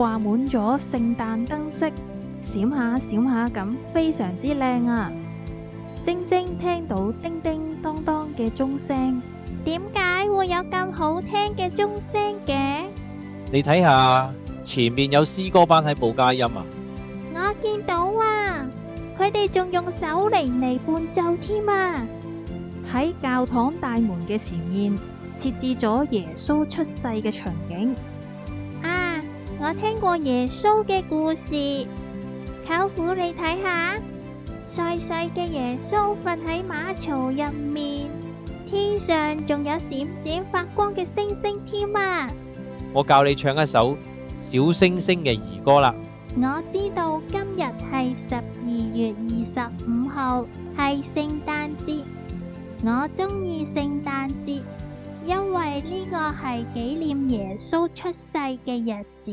掛滿咗聖誕燈飾，閃下閃下咁，非常之靚啊！晶晶聽到叮叮當當嘅鐘聲，點解會有咁好聽嘅鐘聲嘅？你睇下前面有詩歌班喺報佳音啊！我見到啊，佢哋仲用手鈴嚟伴奏添啊！喺教堂大門嘅前面設置咗耶穌出世嘅場景。啊，我聽過耶穌嘅故事，舅父你睇下，細細嘅耶穌瞓喺馬槽入面，天上仲有閃閃發光嘅星星添啊！我教你唱一首小星星嘅兒歌啦。我知道今日係12月25號，係聖誕節。我鍾意聖誕節，因為呢個係紀念耶穌出世嘅日子。